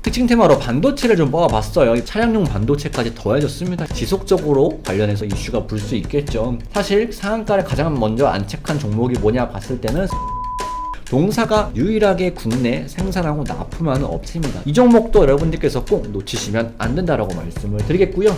특징 테마로 반도체를 좀 뽑아봤어요. 차량용 반도체까지 더해졌습니다. 지속적으로 관련해서 이슈가 불 수 있겠죠. 사실 상한가를 가장 먼저 안착한 종목이 뭐냐 봤을 때는 동사가 유일하게 국내 생산하고 납품하는 업체입니다. 이 종목도 여러분들께서 꼭 놓치시면 안 된다라고 말씀을 드리겠고요.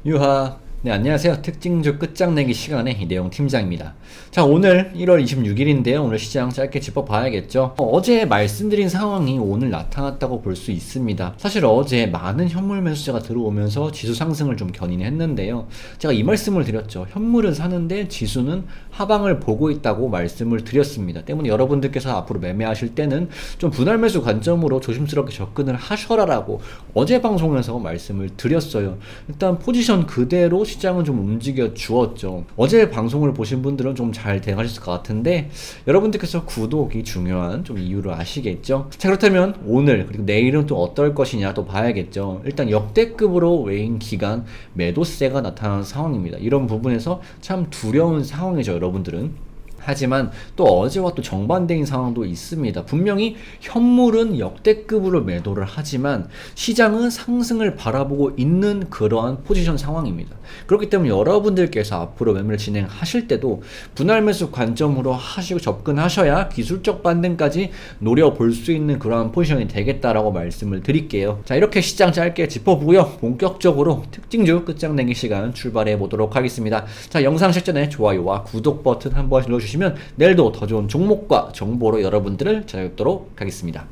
유하. 네, 안녕하세요. 특징주 끝장내기 시간의 이대용 팀장입니다. 자, 오늘 1월 26일인데요. 오늘 시장 짧게 짚어봐야겠죠. 어제 말씀드린 상황이 오늘 나타났다고 볼 수 있습니다. 사실 어제 많은 현물 매수자가 들어오면서 지수 상승을 좀 견인했는데요. 제가 이 말씀을 드렸죠. 현물은 사는데 지수는 하방을 보고 있다고 말씀을 드렸습니다. 때문에 여러분들께서 앞으로 매매하실 때는 좀 분할 매수 관점으로 조심스럽게 접근을 하셔라라고 어제 방송에서 말씀을 드렸어요. 일단 포지션 그대로 시장은 좀 움직여 주었죠. 어제 방송을 보신 분들은 좀 잘 대응하셨을 것 같은데 여러분들께서 구독이 중요한 좀 이유를 아시겠죠? 자, 그렇다면 오늘 그리고 내일은 또 어떨 것이냐 또 봐야겠죠. 일단 역대급으로 외인 기간 매도세가 나타나는 상황입니다. 이런 부분에서 참 두려운 상황이죠, 여러분들은. 하지만 또 어제와 또 정반대인 상황도 있습니다. 분명히 현물은 역대급으로 매도를 하지만 시장은 상승을 바라보고 있는 그러한 포지션 상황입니다. 그렇기 때문에 여러분들께서 앞으로 매매를 진행하실 때도 분할 매수 관점으로 하시고 접근하셔야 기술적 반등까지 노려볼 수 있는 그러한 포지션이 되겠다라고 말씀을 드릴게요. 자, 이렇게 시장 짧게 짚어보고요. 본격적으로 특징주 끝장내기 시간 출발해 보도록 하겠습니다. 자, 영상 실전에 좋아요와 구독 버튼 한번 눌러주시면 내일도 더 좋은 종목과 정보로 여러분들을 찾아뵙도록 하겠습니다.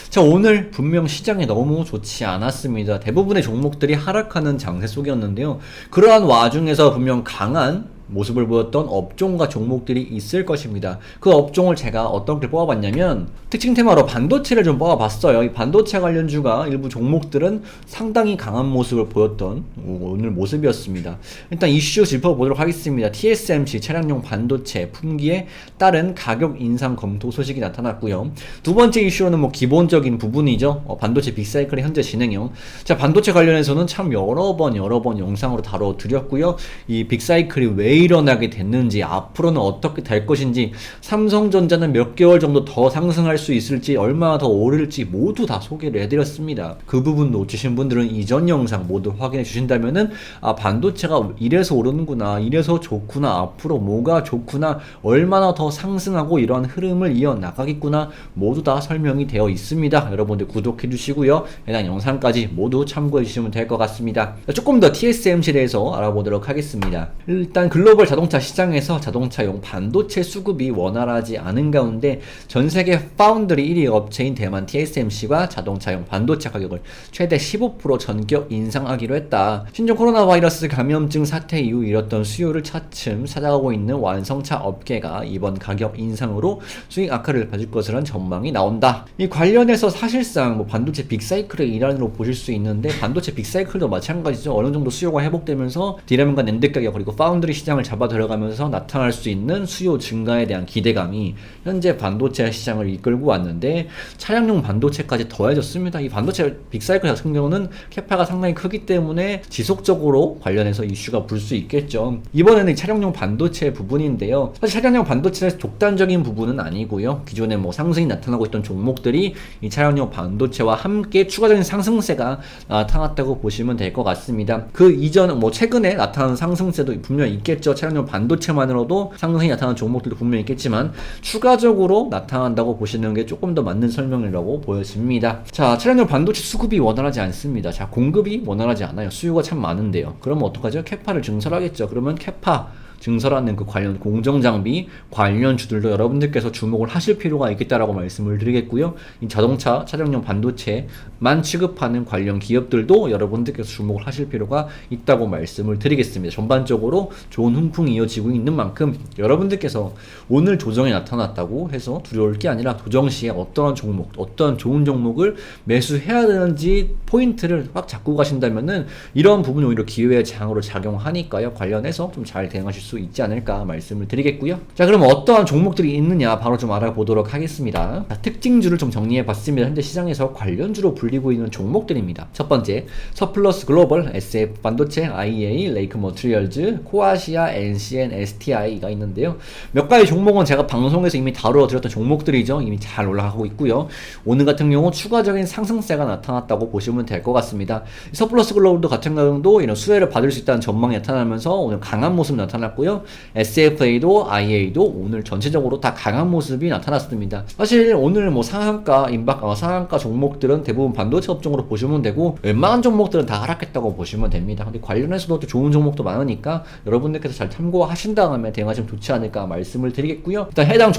자, 오늘 분명 시장이 너무 좋지 않았습니다. 대부분의 종목들이 하락하는 장세 속이었는데요. 그러한 와중에서 분명 강한 모습을 보였던 업종과 종목들이 있을 것입니다. 그 업종을 제가 어떻게 뽑아봤냐면 특징 테마로 반도체를 좀 뽑아봤어요. 이 반도체 관련주가 일부 종목들은 상당히 강한 모습을 보였던 오늘 모습이었습니다. 일단 이슈 짚어보도록 하겠습니다. TSMC 차량용 반도체 품귀에 따른 가격 인상 검토 소식이 나타났고요. 두 번째 이슈로는 뭐 기본적인 부분이죠. 반도체 빅사이클의 현재 진행형. 자, 반도체 관련해서는 참 여러 번 영상으로 다뤄드렸고요. 이 빅사이클이 왜 일어나게 됐는지, 앞으로는 어떻게 될 것인지, 삼성전자는 몇 개월 정도 더 상승할 수 있을지, 얼마나 더 오를지 모두 다 소개를 해드렸습니다. 그 부분 놓치신 분들은 이전 영상 모두 확인해 주신다면은 반도체가 이래서 오르는구나, 이래서 좋구나, 앞으로 뭐가 좋구나, 얼마나 더 상승하고 이러한 흐름을 이어나가겠구나 모두 다 설명이 되어 있습니다. 여러분들 구독해 주시고요. 해당 영상까지 모두 참고해 주시면 될 것 같습니다. 조금 더 TSMC에 대해서 알아보도록 하겠습니다. 일단 글로벌 자동차 시장에서 자동차용 반도체 수급이 원활하지 않은 가운데 전 세계 파운드리 1위 업체인 대만 TSMC가 자동차용 반도체 가격을 최대 15% 전격 인상하기로 했다. 신종 코로나 바이러스 감염증 사태 이후 잃었던 수요를 차츰 찾아가고 있는 완성차 업계가 이번 가격 인상으로 수익 악화를 받을 것이라는 전망이 나온다. 이 관련해서 사실상 뭐 반도체 빅사이클의 일환으로 보실 수 있는데 반도체 빅사이클도 마찬가지죠. 어느 정도 수요가 회복되면서 디램과 낸드 가격 그리고 파운드리 시장을 잡아 들어가면서 나타날 수 있는 수요 증가에 대한 기대감이 현재 반도체 시장을 이끌고 왔는데 차량용 반도체까지 더해졌습니다. 이 반도체 빅사이클 같은 경우는 캐파가 상당히 크기 때문에 지속적으로 관련해서 이슈가 불 수 있겠죠. 이번에는 차량용 반도체 부분인데요. 사실 차량용 반도체는 독단적인 부분은 아니고요. 기존에 뭐 상승이 나타나고 있던 종목들이 이 차량용 반도체와 함께 추가적인 상승세가 나타났다고 보시면 될 것 같습니다. 그 이전 뭐 최근에 나타난 상승세도 분명히 있겠죠. 차량용 반도체만으로도 상승이 나타나는 종목들도 분명히 있겠지만 추가적으로 나타난다고 보시는 게 조금 더 맞는 설명이라고 보여집니다. 자, 차량용 반도체 수급이 원활하지 않습니다. 자, 공급이 원활하지 않아요. 수요가 참 많은데요. 그러면 어떡하죠? 캐파를 증설하겠죠. 그러면 캐파 증설하는 그 관련 공정장비 관련주들도 여러분들께서 주목을 하실 필요가 있겠다라고 말씀을 드리겠고요. 이 자동차 차량용 반도체만 취급하는 관련 기업들도 여러분들께서 주목을 하실 필요가 있다고 말씀을 드리겠습니다. 전반적으로 좋은 훈풍이 이어지고 있는 만큼 여러분들께서 오늘 조정이 나타났다고 해서 두려울 게 아니라 조정 시에 어떠한 종목, 어떤 좋은 종목을 매수해야 되는지 포인트를 확 잡고 가신다면은 이런 부분이 오히려 기회의 장으로 작용하니까요. 관련해서 좀 잘 대응하실 수 수 있지 않을까 말씀을 드리겠고요. 자, 그럼 어떠한 종목들이 있느냐 바로 좀 알아보도록 하겠습니다. 자, 특징주를 좀 정리해 봤습니다. 현재 시장에서 관련주로 불리고 있는 종목들입니다. 첫 번째, 서플러스 글로벌, SF 반도체, IEA, 레이크 머티리얼즈, 코아시아, NCN, STI가 있는데요. 몇 가지 종목은 제가 방송에서 이미 다루어 드렸던 종목들이죠. 이미 잘 올라가고 있고요. 오늘 같은 경우 추가적인 상승세가 나타났다고 보시면 될 것 같습니다. 서플러스 글로벌도 같은 경우도 이런 수혜를 받을 수 있다는 전망이 나타나면서 오늘 강한 모습이 나타났고요. SFA도 IA도 오늘 전체적으로 다 강한 모습이 나타났습니다. 사실 오늘 뭐 상한가 종목들은 대부분 반도체 업종으로 보시면 되고, 웬만한 종목들은 다 하락했다고 보시면 됩니다. 근데 관련해서도 또 좋은 종목도 많으니까 여러분들께서 잘 참고하신 다음에 대응하시면 좋지 않을까 말씀을 드리겠고요. 일단 해당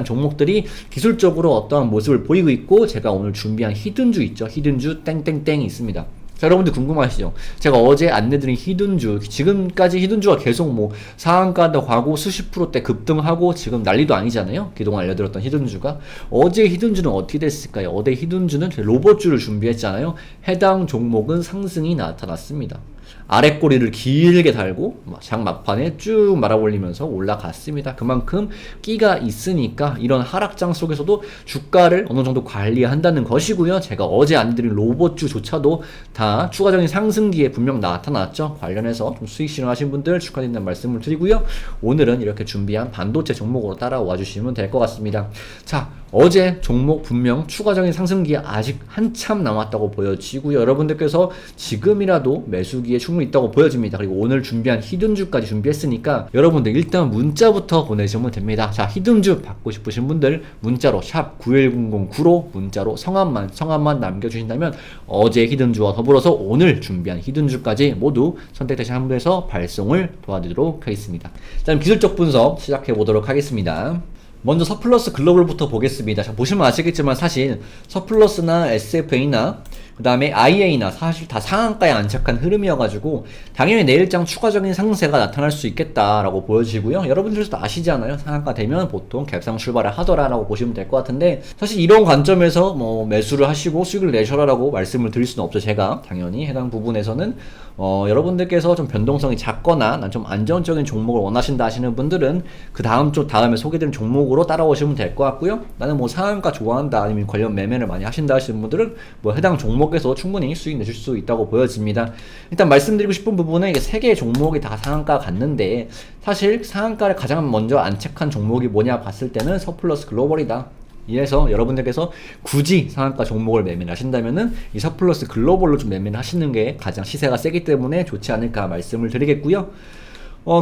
종목들이 기술적으로 어떠한 모습을 보이고 있고, 제가 오늘 준비한 히든주 있죠. 히든주 땡땡땡이 있습니다. 자, 여러분들 궁금하시죠? 제가 어제 안내드린 히든주, 지금까지 히든주가 계속 뭐 상한가도 가고 수십 %대 급등하고 지금 난리도 아니잖아요. 그동안 알려드렸던 히든주가. 어제 히든주는 어떻게 됐을까요? 어제 히든주는 로봇주를 준비했잖아요. 해당 종목은 상승이 나타났습니다. 아래 꼬리를 길게 달고 장 막판에 쭉 말아올리면서 올라갔습니다. 그만큼 끼가 있으니까 이런 하락장 속에서도 주가를 어느 정도 관리한다는 것이고요. 제가 어제 안드린 로봇주조차도 다 추가적인 상승기에 분명 나타났죠. 관련해서 좀 수익 실현하신 분들 축하드린다는 말씀을 드리고요. 오늘은 이렇게 준비한 반도체 종목으로 따라와 주시면 될 것 같습니다. 자, 어제 종목 분명 추가적인 상승기에 아직 한참 남았다고 보여지고요. 여러분들께서 지금이라도 매수기에 충분히 있다고 보여집니다. 그리고 오늘 준비한 히든주까지 준비했으니까 여러분들 일단 문자부터 보내시면 됩니다. 자, 히든주 받고 싶으신 분들 문자로 샵 91009로 문자로 성함만 남겨주신다면 어제 히든주와 더불어서 오늘 준비한 히든주까지 모두 선택되신 한 분에서 발송을 도와드리도록 하겠습니다. 자, 기술적 분석 시작해 보도록 하겠습니다. 먼저 서플러스 글로벌부터 보겠습니다. 자, 보시면 아시겠지만 사실 서플러스나 SFA나 그 다음에 IA나 사실 다 상한가에 안착한 흐름이어가지고 당연히 내일장 추가적인 상승세가 나타날 수 있겠다라고 보여지고요. 여러분들도 아시잖아요. 상한가 되면 보통 갭상 출발을 하더라라고 보시면 될 것 같은데, 사실 이런 관점에서 뭐 매수를 하시고 수익을 내셔라라고 말씀을 드릴 수는 없죠. 제가 당연히 해당 부분에서는 여러분들께서 좀 변동성이 작거나 난 좀 안정적인 종목을 원하신다 하시는 분들은 그 다음에 소개드린 종목으로 따라오시면 될 것 같고요. 나는 뭐 상한가 좋아한다 아니면 관련 매매를 많이 하신다 하시는 분들은 뭐 해당 종목에서 충분히 수익 내실 수 있다고 보여집니다. 일단 말씀드리고 싶은 부분은 이게 3개의 종목이 다 상한가 갔는데, 사실 상한가를 가장 먼저 안착한 종목이 뭐냐 봤을 때는 서플러스 글로벌이다. 이래서 여러분들께서 굳이 상한가 종목을 매매를 하신다면은 이 서플러스 글로벌로 좀 매매를 하시는 게 가장 시세가 세기 때문에 좋지 않을까 말씀을 드리겠고요.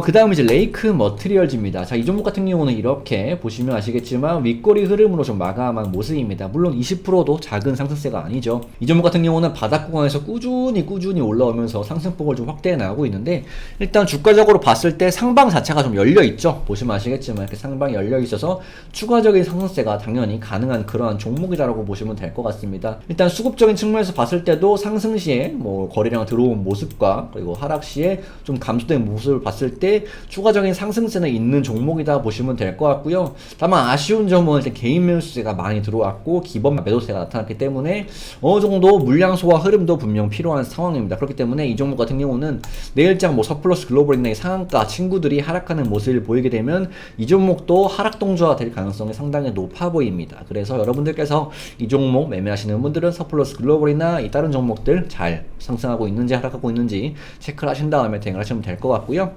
그 다음에 이제 레이크 머티리얼즈입니다. 자, 이 종목 같은 경우는 이렇게 보시면 아시겠지만 윗꼬리 흐름으로 좀 마감한 모습입니다. 물론 20%도 작은 상승세가 아니죠. 이 종목 같은 경우는 바닥 구간에서 꾸준히 올라오면서 상승폭을 좀 확대해 나가고 있는데, 일단 주가적으로 봤을 때 상방 자체가 좀 열려 있죠. 보시면 아시겠지만 이렇게 상방이 열려 있어서 추가적인 상승세가 당연히 가능한 그러한 종목이라고 보시면 될 것 같습니다. 일단 수급적인 측면에서 봤을 때도 상승 시에 뭐 거래량 들어온 모습과 그리고 하락 시에 좀 감소된 모습을 봤을 때 추가적인 상승세는 있는 종목이다 보시면 될 것 같고요. 다만 아쉬운 점은 일단 개인 매수세가 많이 들어왔고 기본 매도세가 나타났기 때문에 어느 정도 물량 소화 흐름도 분명 필요한 상황입니다. 그렇기 때문에 이 종목 같은 경우는 내일장 뭐 서플러스 글로벌이나 상한가 친구들이 하락하는 모습을 보이게 되면 이 종목도 하락 동조가 될 가능성이 상당히 높아 보입니다. 그래서 여러분들께서 이 종목 매매하시는 분들은 서플러스 글로벌이나 이 다른 종목들 잘 상승하고 있는지 하락하고 있는지 체크를 하신 다음에 대응을 하시면 될 것 같고요.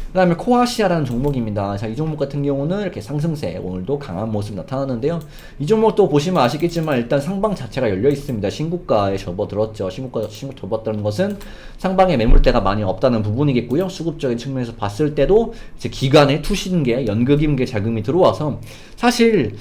그 다음에 코아시아라는 종목입니다. 자, 이 종목 같은 경우는 이렇게 상승세 오늘도 강한 모습이 나타나는데요. 이 종목도 보시면 아시겠지만 일단 상방 자체가 열려 있습니다. 신고가에 접어들었죠. 신고가 접었다는 것은 상방에 매물대가 많이 없다는 부분이겠고요. 수급적인 측면에서 봤을 때도 이제 기관의 투신계, 연극임계 자금이 들어와서 사실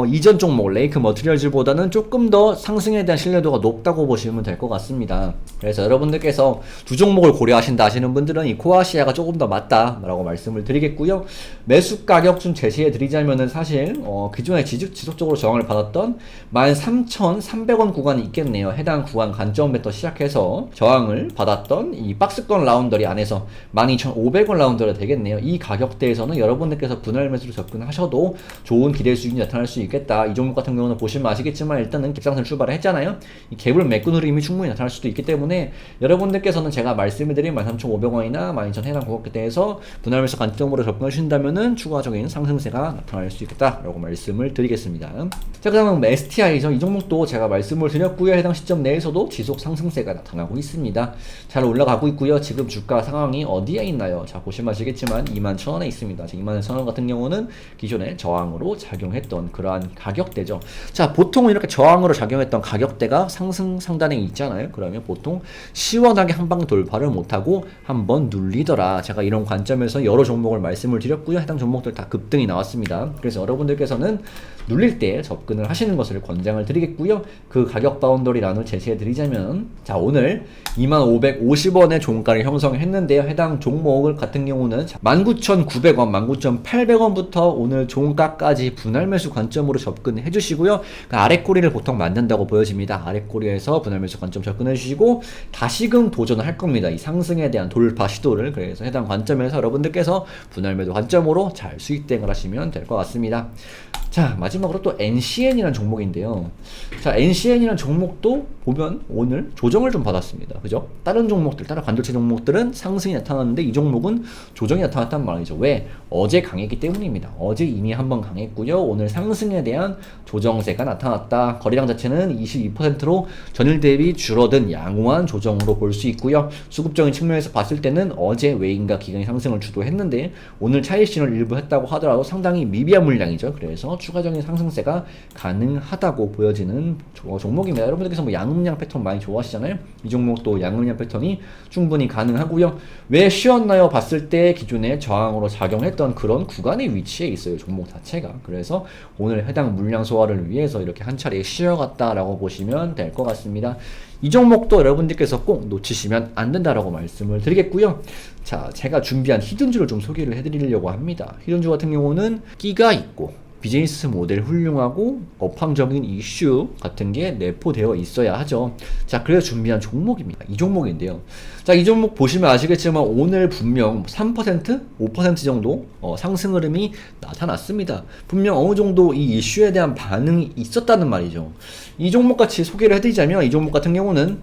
이전 종목 레이크 머티리얼즈보다는 조금 더 상승에 대한 신뢰도가 높다고 보시면 될 것 같습니다. 그래서 여러분들께서 두 종목을 고려하신다 하시는 분들은 이 코아시아가 조금 더 맞다 라고 말씀을 드리겠고요. 매수 가격 좀 제시해 드리자면은 사실 기존에 지속적으로 저항을 받았던 13,300원 구간이 있겠네요. 해당 구간 관점부터 시작해서 저항을 받았던 이 박스권 라운더리 안에서 12,500원 라운더리 되겠네요. 이 가격대에서는 여러분들께서 분할 매수로 접근하셔도 좋은 기대 수익이 나타날 수 있겠다. 이 종목 같은 경우는 보시면 아시겠지만 일단은 갭상승 출발을 했잖아요. 이 갭을 메꾸는 흐름이 충분히 나타날 수도 있기 때문에 여러분들께서는 제가 말씀드린 13,500원이나 12,000 해당 가격대에서 분할 매수 관점으로 접근해 주신다면은 추가적인 상승세가 나타날 수 있겠다라고 말씀을 드리겠습니다. 자, 그다음은 STI죠. 이 종목도 제가 말씀을 드렸고요. 해당 시점 내에서도 지속 상승세가 나타나고 있습니다. 잘 올라가고 있고요. 지금 주가 상황이 어디에 있나요? 자, 보시면 아시겠지만 21,000원에 있습니다. 21,000원 같은 경우는 기존에 저항으로 작용했던 그러한 가격대죠. 자, 보통은 이렇게 저항으로 작용했던 가격대가 상승 상단에 있잖아요. 그러면 보통 시원하게 한 방 돌파를 못하고 한번 눌리더라. 제가 이런 관점에서 여러 종목을 말씀을 드렸고요. 해당 종목들 다 급등이 나왔습니다. 그래서 여러분들께서는 눌릴 때 접근을 하시는 것을 권장을 드리겠고요. 그 가격 바운더리란을 제시해 드리자면, 자, 오늘 2550원의 종가를 형성했는데요. 해당 종목 같은 경우는 19,900원, 19,800원부터 오늘 종가까지 분할 매수 관점으로 접근해 주시고요. 그 아래 꼬리를 보통 만든다고 보여집니다. 아래 꼬리에서 분할 매수 관점 접근해 주시고 다시금 도전을 할 겁니다. 이 상승에 대한 돌파 시도를. 그래서 해당 관점에서 여러분들께서 분할 매도 관점으로 잘 수익 대응을 하시면 될 것 같습니다. 자, 마지막으로 또 NCN이라는 종목인데요. 자, NCN이라는 종목도 보면 오늘 조정을 좀 받았습니다. 그죠? 다른 종목들, 다른 반도체 종목들은 상승이 나타났는데 이 종목은 조정이 나타났단 말이죠. 왜? 어제 강했기 때문입니다. 어제 이미 한번 강했고요. 오늘 상승에 대한 조정세가 나타났다. 거래량 자체는 22%로 전일 대비 줄어든 양호한 조정으로 볼 수 있고요. 수급적인 측면에서 봤을 때는 어제 외인과 기관이 상승을 주도했는데 오늘 차익 실현을 일부 했다고 하더라도 상당히 미비한 물량이죠. 그래서 추가적인 상승세가 가능하다고 보여지는 종목입니다. 여러분들께서 뭐 양음량 패턴 많이 좋아하시잖아요. 이 종목도 양음량 패턴이 충분히 가능하고요. 왜 쉬었나요? 봤을 때 기존에 저항으로 작용했던 그런 구간의 위치에 있어요. 종목 자체가. 그래서 오늘 해당 물량 소화를 위해서 이렇게 한 차례 쉬어갔다라고 보시면 될 것 같습니다. 이 종목도 여러분들께서 꼭 놓치시면 안 된다라고 말씀을 드리겠고요. 자, 제가 준비한 히든주를 좀 소개를 해드리려고 합니다. 히든주 같은 경우는 끼가 있고 비즈니스 모델 훌륭하고 업황적인 이슈 같은 게 내포되어 있어야 하죠. 자, 그래서 준비한 종목입니다. 이 종목인데요. 자, 이 종목 보시면 아시겠지만 오늘 분명 3%, 5% 정도 상승 흐름이 나타났습니다. 분명 어느 정도 이 이슈에 대한 반응이 있었다는 말이죠. 이 종목 같이 소개를 해드리자면 이 종목 같은 경우는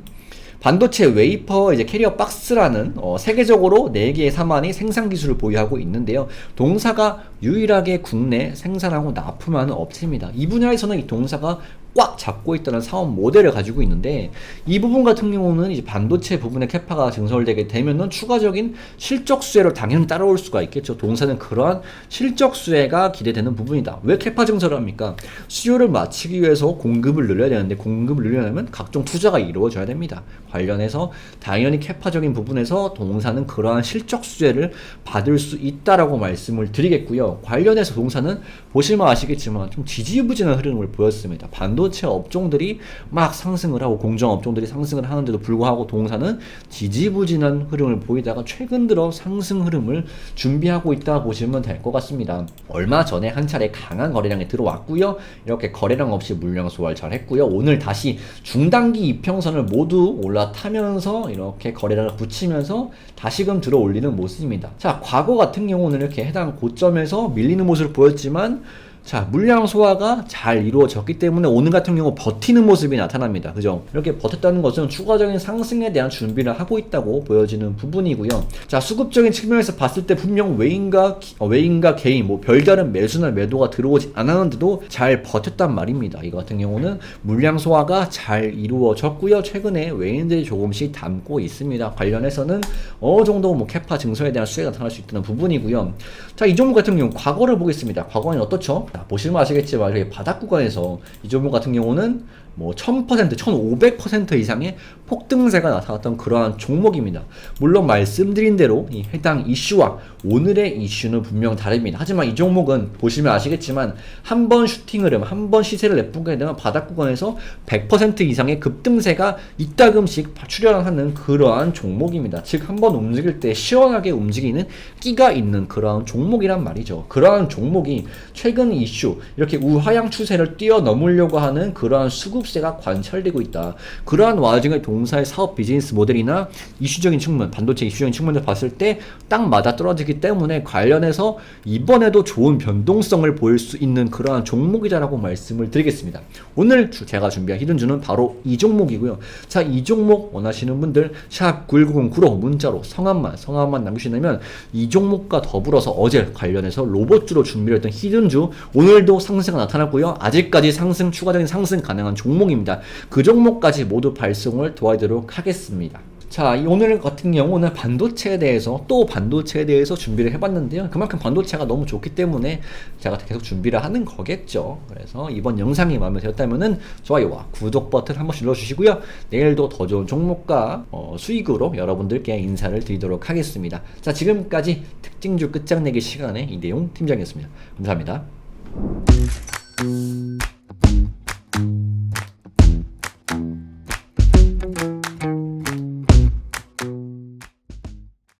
반도체 웨이퍼 이제 캐리어 박스라는 세계적으로 4개의 사만이 생산 기술을 보유하고 있는데요. 동사가 유일하게 국내 생산하고 납품하는 업체입니다. 이 분야에서는 이 동사가 꽉 잡고 있다는 사업 모델을 가지고 있는데 이 부분 같은 경우는 이제 반도체 부분의 캐파가 증설되게 되면은 추가적인 실적 수혜로 당연히 따라올 수가 있겠죠. 동사는 그러한 실적 수혜가 기대되는 부분이다. 왜 캐파 증설을 합니까? 수요를 맞추기 위해서 공급을 늘려야 되는데 공급을 늘려면 각종 투자가 이루어져야 됩니다. 관련해서 당연히 캐파적인 부분에서 동사는 그러한 실적 수혜를 받을 수 있다라고 말씀을 드리겠고요. 관련해서 동사는 보시면 아시겠지만 좀 지지부진한 흐름을 보였습니다. 반도체 업종들이 막 상승을 하고 공정 업종들이 상승을 하는데도 불구하고 동사는 지지부진한 흐름을 보이다가 최근 들어 상승 흐름을 준비하고 있다 보시면 될 것 같습니다. 얼마 전에 한 차례 강한 거래량이 들어왔고요. 이렇게 거래량 없이 물량 소화를 잘 했고요. 오늘 다시 중단기 이평선을 모두 올라타면서 이렇게 거래량을 붙이면서 다시금 들어 올리는 모습입니다. 자, 과거 같은 경우는 이렇게 해당 고점에서 밀리는 모습을 보였지만 자, 물량 소화가 잘 이루어졌기 때문에 오늘 같은 경우 버티는 모습이 나타납니다. 그죠? 이렇게 버텼다는 것은 추가적인 상승에 대한 준비를 하고 있다고 보여지는 부분이고요. 자, 수급적인 측면에서 봤을 때 분명 외인과 개인, 뭐 별다른 매수나 매도가 들어오지 않았는데도 잘 버텼단 말입니다. 이거 같은 경우는 물량 소화가 잘 이루어졌고요. 최근에 외인들이 조금씩 담고 있습니다. 관련해서는 어느 정도 뭐 캐파 증설에 대한 수혜가 나타날 수 있다는 부분이고요. 자, 이 종목 같은 경우 과거를 보겠습니다. 과거는 어떻죠? 자, 보시면 아시겠지만 이렇게 바닥 구간에서 이 종목 같은 경우는 뭐 1000%, 1500% 이상의 폭등세가 나타났던 그러한 종목입니다. 물론 말씀드린 대로 이 해당 이슈와 오늘의 이슈는 분명 다릅니다. 하지만 이 종목은 보시면 아시겠지만 한 번 슈팅 흐름, 한 번 시세를 내뿜게 되면 바닥 구간에서 100% 이상의 급등세가 이따금씩 출현하는 그러한 종목입니다. 즉 한 번 움직일 때 시원하게 움직이는 끼가 있는 그러한 종목이란 말이죠. 그러한 종목이 최근 이슈, 이렇게 우하향 추세를 뛰어넘으려고 하는 그러한 수급 소득세가 관찰되고 있다. 그러한 와중에 동사의 사업 비즈니스 모델이나 이슈적인 측면, 반도체 이슈적인 측면을 봤을 때 딱 맞아 떨어지기 때문에 관련해서 이번에도 좋은 변동성을 보일 수 있는 그러한 종목이다라고 말씀을 드리겠습니다. 오늘 제가 준비한 히든주는 바로 이 종목이고요. 자, 이 종목 원하시는 분들 샵 9909로 문자로 성함만 남기시면 이 종목과 더불어서 어제 관련해서 로봇주로 준비를 했던 히든주 오늘도 상승가 나타났고요. 아직까지 추가적인 상승 가능한 종목입니다. 그 종목까지 모두 발송을 도와드리도록 하겠습니다. 자, 오늘 같은 경우는 반도체에 대해서 준비를 해봤는데요. 그만큼 반도체가 너무 좋기 때문에 제가 계속 준비를 하는 거겠죠. 그래서 이번 영상이 마음에 드셨다면은 좋아요와 구독 버튼 한 번씩 눌러주시고요. 내일도 더 좋은 종목과 수익으로 여러분들께 인사를 드리도록 하겠습니다. 자, 지금까지 특징주 끝장내기 시간에 이대용 팀장이었습니다. 감사합니다.